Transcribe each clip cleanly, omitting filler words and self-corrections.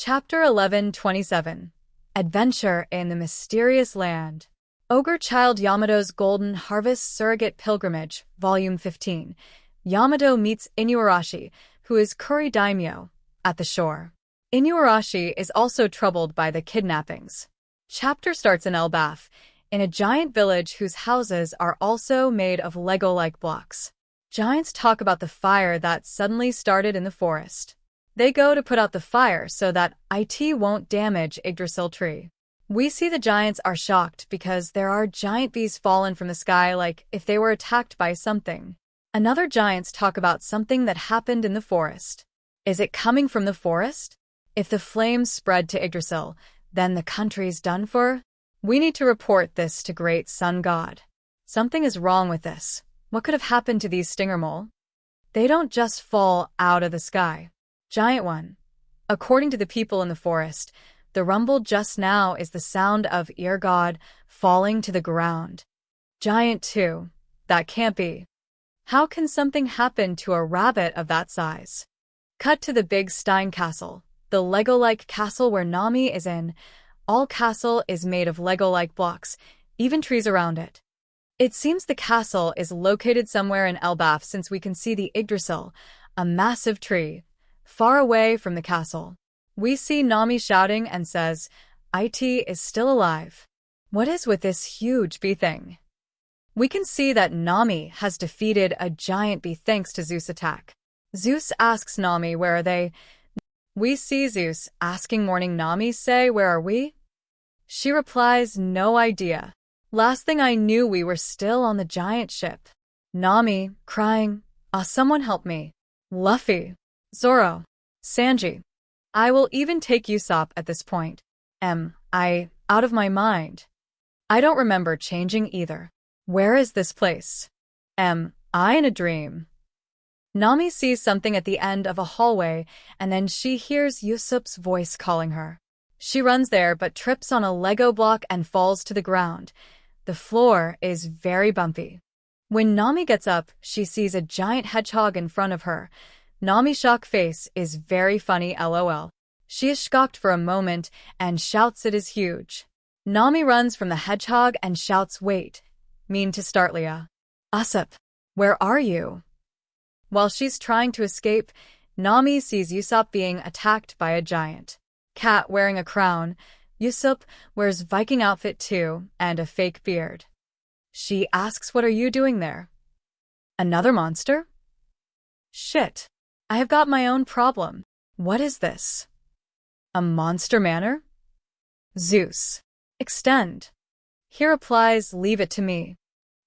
Chapter 11:27 Adventure in the Mysterious Land. Ogre Child Yamato's Golden Harvest Surrogate Pilgrimage, Volume 15. Yamato meets Inuarashi, who is Kuri Daimyo, at the shore. Inuarashi is also troubled by the kidnappings. Chapter starts in Elbaf, in a giant village whose houses are also made of Lego-like blocks. Giants talk about the fire that suddenly started in the forest. They go to put out the fire so that it won't damage Yggdrasil tree. We see the giants are shocked because there are giant bees fallen from the sky like if they were attacked by something. Another giants talk about something that happened in the forest. Is it coming from the forest? If the flames spread to Yggdrasil, then the country's done for? We need to report this to Great Sun God. Something is wrong with this. What could have happened to these stinger mole? They don't just fall out of the sky. Giant one. According to the people in the forest, the rumble just now is the sound of ear god falling to the ground. Giant 2. That can't be. How can something happen to a rabbit of that size? Cut to the Big Stein Castle, the Lego-like castle where Nami is in. All castle is made of Lego-like blocks, even trees around it. It seems the castle is located somewhere in Elbaf since we can see the Yggdrasil, a massive tree, far away from the castle. We see Nami shouting and says, "It is still alive." What is with this huge bee thing? We can see that Nami has defeated a giant bee thanks to Zeus' attack. Zeus asks Nami, "Where are they?" We see Zeus asking morning Nami say, "Where are we?" She replies, "No idea. Last thing I knew we were still on the giant ship." Nami, crying, "Someone help me. Luffy, Zoro, Sanji. I will even take Usopp at this point. I out of my mind. I don't remember changing either. Where is this place? I in a dream?" Nami sees something at the end of a hallway, and then she hears Usopp's voice calling her. She runs there but trips on a Lego block and falls to the ground. The floor is very bumpy. When Nami gets up, she sees a giant hedgehog in front of her. Nami's shock face is very funny, lol. She is shocked for a moment and shouts it is huge. Nami runs from the hedgehog and shouts, "Wait," mean to start Leah. "Usopp, where are you?" While she's trying to escape, Nami sees Usopp being attacked by a giant cat wearing a crown. Usopp wears Viking outfit too and a fake beard. She asks, "What are you doing there?" "Another monster?" "Shit. I have got my own problem. What is this? A monster manor?" "Zeus. Extend." He replies, "Leave it to me."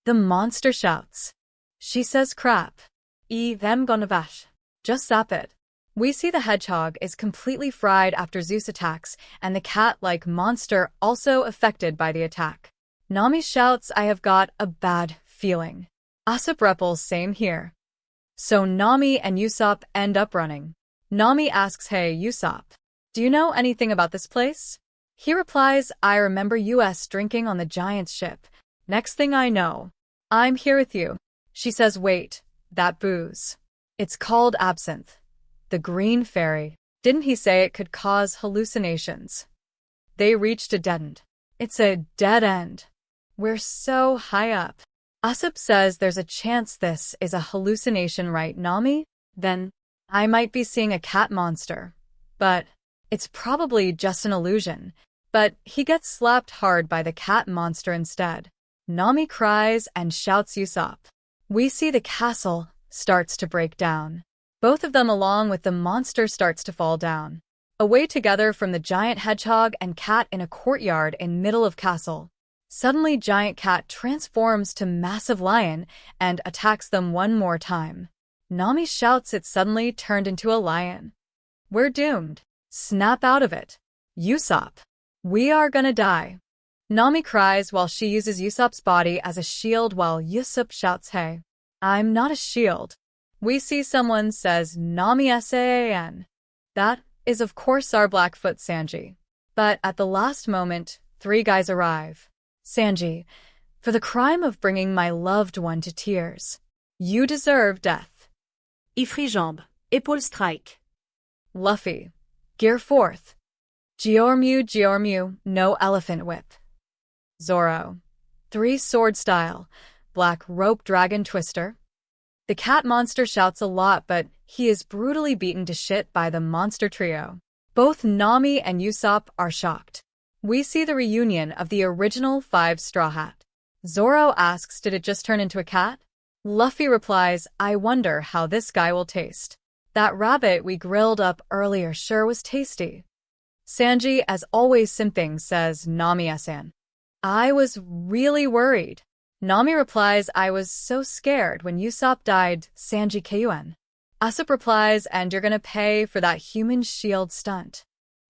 The monster shouts. She says, "Crap. Them gonna vash. Just zap it." We see the hedgehog is completely fried after Zeus attacks, and the cat-like monster also affected by the attack. Nami shouts, "I have got a bad feeling." Usopp repels, "Same here." So Nami and Usopp end up running. Nami asks, "Hey, Usopp, do you know anything about this place?" He replies, "I remember us drinking on the giant's ship. Next thing I know, I'm here with you." She says, "Wait, that booze. It's called absinthe. The green fairy. Didn't he say it could cause hallucinations?" They reached a dead end. It's a dead end. We're so high up. Usopp says there's a chance this is a hallucination, right, Nami? Then I might be seeing a cat monster. But it's probably just an illusion. But he gets slapped hard by the cat monster instead. Nami cries and shouts, "Usopp." We see the castle starts to break down. Both of them along with the monster starts to fall down. Away together from the giant hedgehog and cat in a courtyard in middle of castle. Suddenly giant cat transforms to massive lion and attacks them one more time. Nami shouts it suddenly turned into a lion. "We're doomed. Snap out of it. Usopp. We are gonna die." Nami cries while she uses Usopp's body as a shield while Usopp shouts, "Hey, I'm not a shield." We see someone says, "Nami San." That is of course our Blackfoot Sanji. But at the last moment, 3 guys arrive. "Sanji, for the crime of bringing my loved one to tears, you deserve death." Ifri jambe, épaule strike. Luffy, gear 4th, Geormu, no elephant whip. Zoro. 3 sword style, black rope dragon twister. The cat monster shouts a lot, but he is brutally beaten to shit by the monster trio. Both Nami and Usopp are shocked. We see the reunion of the original 5 Straw Hat. Zoro asks, did it just turn into a cat? Luffy replies, I wonder how this guy will taste. That rabbit we grilled up earlier sure was tasty. Sanji, as always simping, says, Nami-san. I was really worried. Nami replies, I was so scared when Usopp died, Sanji kun. Usopp replies, and you're gonna pay for that human shield stunt.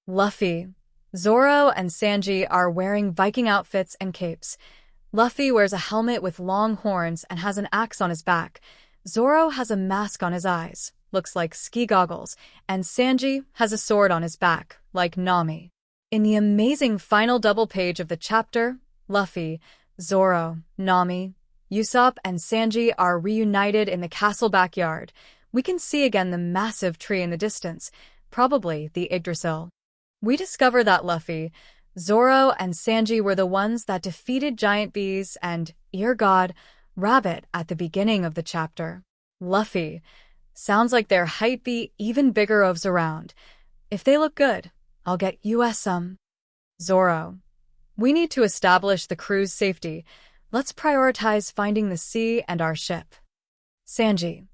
Luffy. Zoro and Sanji are wearing Viking outfits and capes. Luffy wears a helmet with long horns and has an axe on his back. Zoro has a mask on his eyes, looks like ski goggles, and Sanji has a sword on his back, like Nami. In the amazing final double page of the chapter, Luffy, Zoro, Nami, Usopp, and Sanji are reunited in the castle backyard. We can see again the massive tree in the distance, probably the Yggdrasil. We discover that Luffy, Zoro, and Sanji were the ones that defeated giant bees and, ear god, rabbit at the beginning of the chapter. Luffy. Sounds like their hype be even bigger ofs around. If they look good, I'll get US some. Zoro. We need to establish the crew's safety. Let's prioritize finding the sea and our ship. Sanji.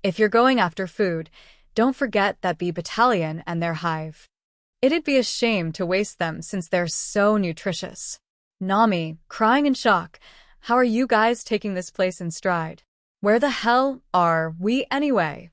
If you're going after food, don't forget that bee battalion and their hive. It'd be a shame to waste them since they're so nutritious. Nami, crying in shock. How are you guys taking this place in stride? Where the hell are we anyway?